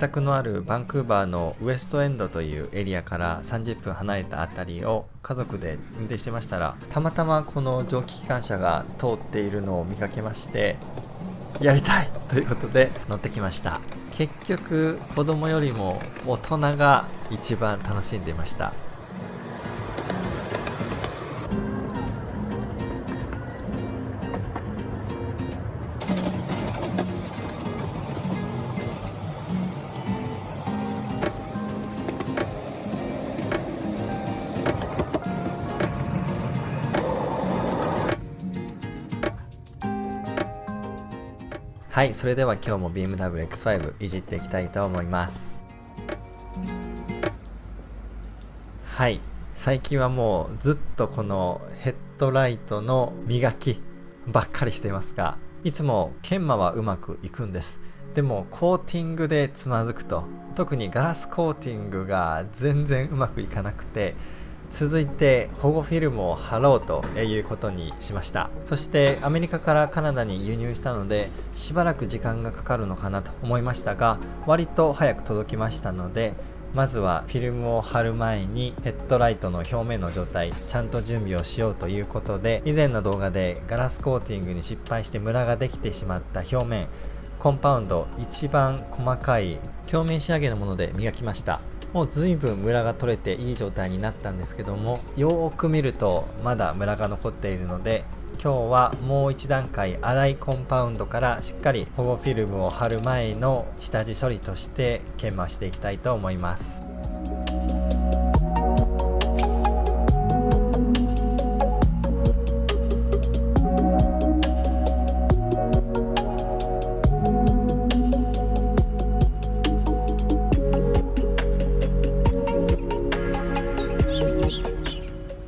宅のあるバンクーバーのウエストエンドというエリアから30分離れたあたりを家族で運転してましたら、たまたまこの蒸気機関車が通っているのを見かけまして、やりたいということで乗ってきました。結局子供よりも大人が一番楽しんでいました。はい、それでは今日も BMW X5 いじっていきたいと思います。はい、最近はもうずっとこのヘッドライトの磨きばっかりしていますが、いつも研磨はうまくいくんです。でもコーティングでつまずくと、特にガラスコーティングが全然うまくいかなくて、続いて保護フィルムを貼ろうということにしました。そしてアメリカからカナダに輸入したので、しばらく時間がかかるのかなと思いましたが、割と早く届きましたので、まずはフィルムを貼る前にヘッドライトの表面の状態ちゃんと準備をしようということで、以前の動画でガラスコーティングに失敗してムラができてしまった表面、コンパウンド一番細かい表面仕上げのもので磨きました。もう随分ムラが取れていい状態になったんですけども、よーく見るとまだムラが残っているので、今日はもう一段階粗いコンパウンドからしっかり保護フィルムを貼る前の下地処理として研磨していきたいと思います。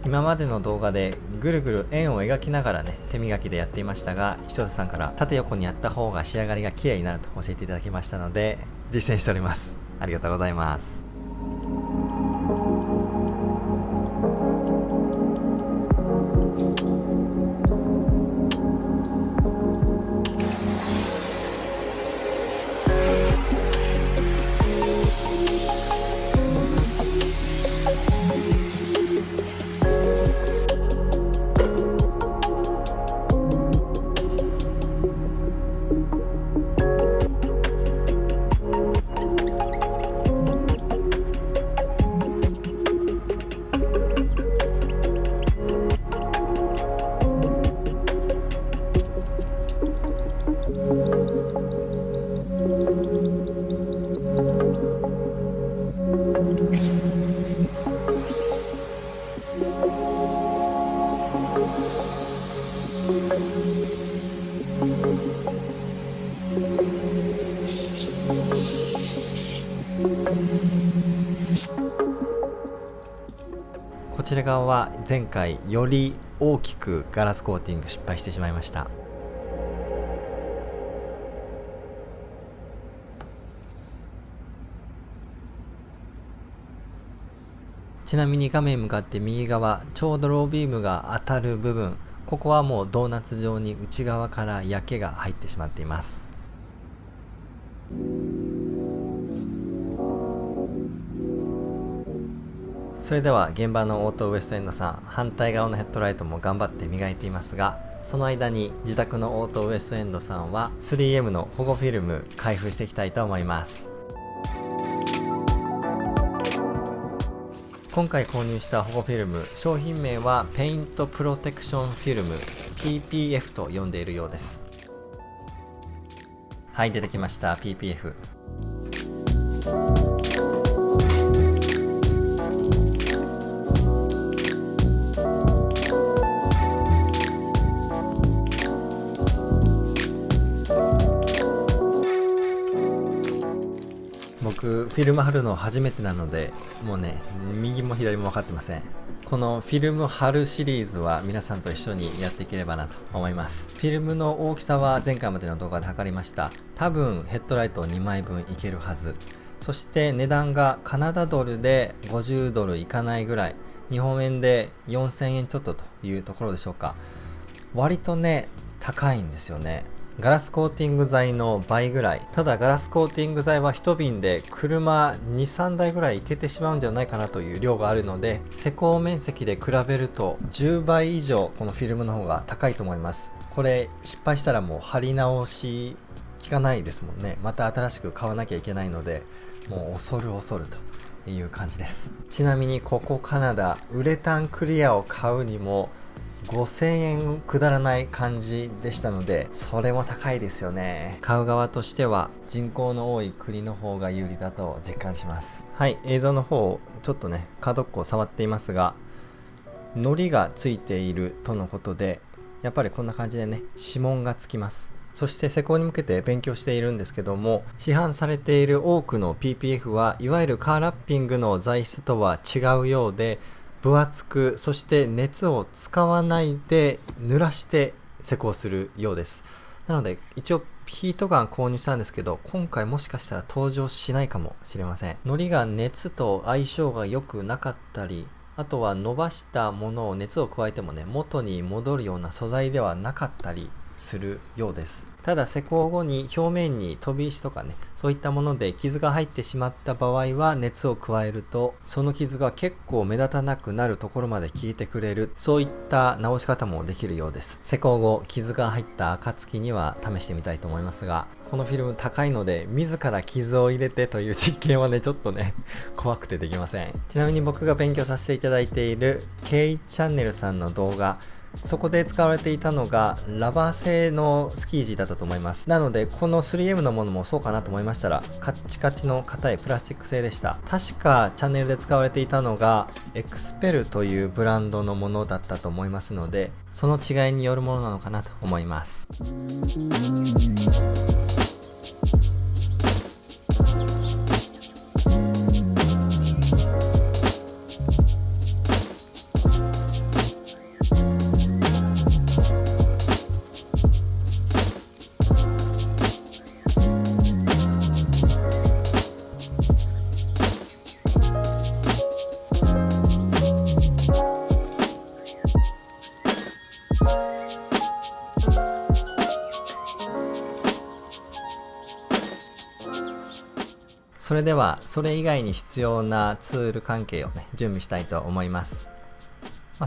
今までの動画でぐるぐる円を描きながらね、手磨きでやっていましたが、ひとつさんから縦横にやった方が仕上がりが綺麗になると教えていただきましたので、実践しております。ありがとうございます。こちら側は前回より大きくガラスコーティング失敗してしまいました。ちなみに画面向かって右側、ちょうどロービームが当たる部分、ここはもうドーナツ状に内側から焼けが入ってしまっています。それでは現場のオートウエストエンドさん、反対側のヘッドライトも頑張って磨いていますが、その間に自宅のオートウエストエンドさんは 3M の保護フィルム開封していきたいと思います。今回購入した保護フィルム、商品名はペイントプロテクションフィルム PPF と呼んでいるようです。はい、出てきました PPF。僕フィルム貼るの初めてなので、もうね、右も左も分かってません。このフィルム貼るシリーズは皆さんと一緒にやっていければなと思います。フィルムの大きさは前回までの動画で測りました。多分ヘッドライト2枚分いけるはず。そして値段がカナダドルで50ドルいかないぐらい、日本円で4000円ちょっとというところでしょうか。割とね、高いんですよね。ガラスコーティング剤の倍ぐらい。ただガラスコーティング剤は一瓶で車2、3台ぐらいいけてしまうんじゃないかなという量があるので、施工面積で比べると10倍以上このフィルムの方が高いと思います。これ失敗したらもう貼り直し効かないですもんね。また新しく買わなきゃいけないので、もう恐る恐るという感じです。ちなみにここカナダ、ウレタンクリアを買うにも5000円くだらない感じでしたので、それも高いですよね。買う側としては人口の多い国の方が有利だと実感します。はい、映像の方ちょっとね角っこを触っていますが、糊がついているとのことで、やっぱりこんな感じでね指紋がつきます。そして施工に向けて勉強しているんですけども、市販されている多くの PPF はいわゆるカーラッピングの材質とは違うようで、分厚く、そして熱を使わないで濡らして施工するようです。なので一応ヒートガン購入したんですけど、今回もしかしたら登場しないかもしれません。糊が熱と相性が良くなかったり、あとは伸ばしたものを熱を加えてもね元に戻るような素材ではなかったりするようです。ただ施工後に表面に飛び石とかね、そういったもので傷が入ってしまった場合は熱を加えると、その傷が結構目立たなくなるところまで効いてくれる、そういった直し方もできるようです。施工後傷が入った暁には試してみたいと思いますが、このフィルム高いので自ら傷を入れてという実験はねちょっとね怖くてできません。ちなみに僕が勉強させていただいている K チャンネルさんの動画、そこで使われていたのがラバー製のスキージーだったと思います。なのでこの 3M のものもそうかなと思いましたら、カッチカチの硬いプラスチック製でした。確かチャンネルで使われていたのがエクスペルというブランドのものだったと思いますので、その違いによるものなのかなと思います。それではそれ以外に必要なツール関係をね準備したいと思います。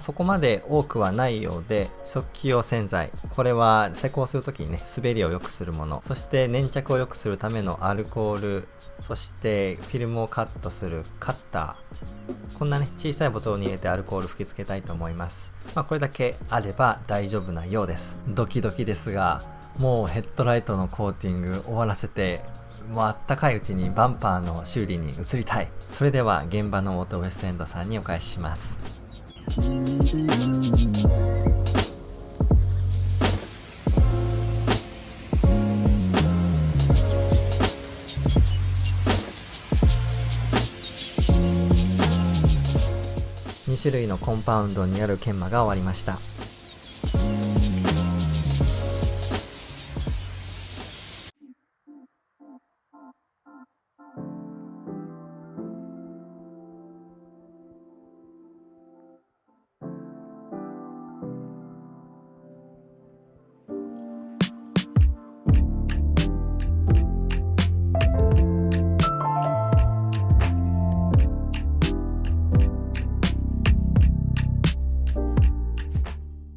そこまで多くはないようで、食器用洗剤、これは施工するときにね滑りを良くするもの、そして粘着を良くするためのアルコール、そしてフィルムをカットするカッター、こんなね小さいボトルに入れてアルコール吹き付けたいと思います。これだけあれば大丈夫なようです。ドキドキですが、もうヘッドライトのコーティング終わらせて、もうあったかいうちにバンパーの修理に移りたい。それでは現場のオートウエストエンドさんにお返しします。2種類のコンパウンドによる研磨が終わりました。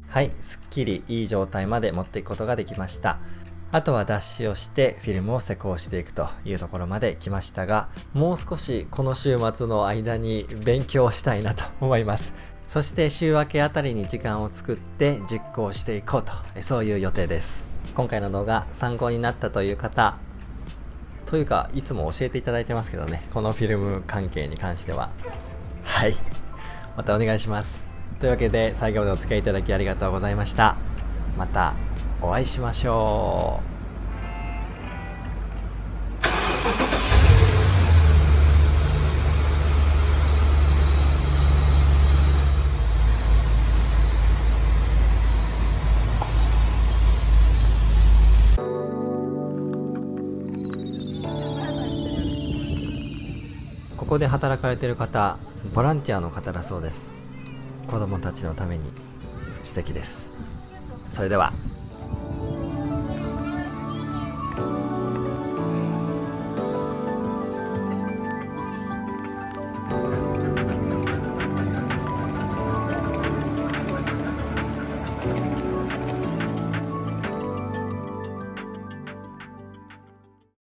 はい、すっきりいい状態まで持っていくことができました。あとは脱脂をしてフィルムを施工していくというところまで来ましたが、もう少しこの週末の間に勉強したいなと思います。そして週明けあたりに時間を作って実行していこうと、そういう予定です。今回の動画参考になったという方、というかいつも教えていただいてますけどね、このフィルム関係に関しては、はい、またお願いします。というわけで最後までお付き合いいただきありがとうございました。またお会いしましょう。ここで働かれている方、ボランティアの方だそうです。子供たちのために素敵です。それでは。ます。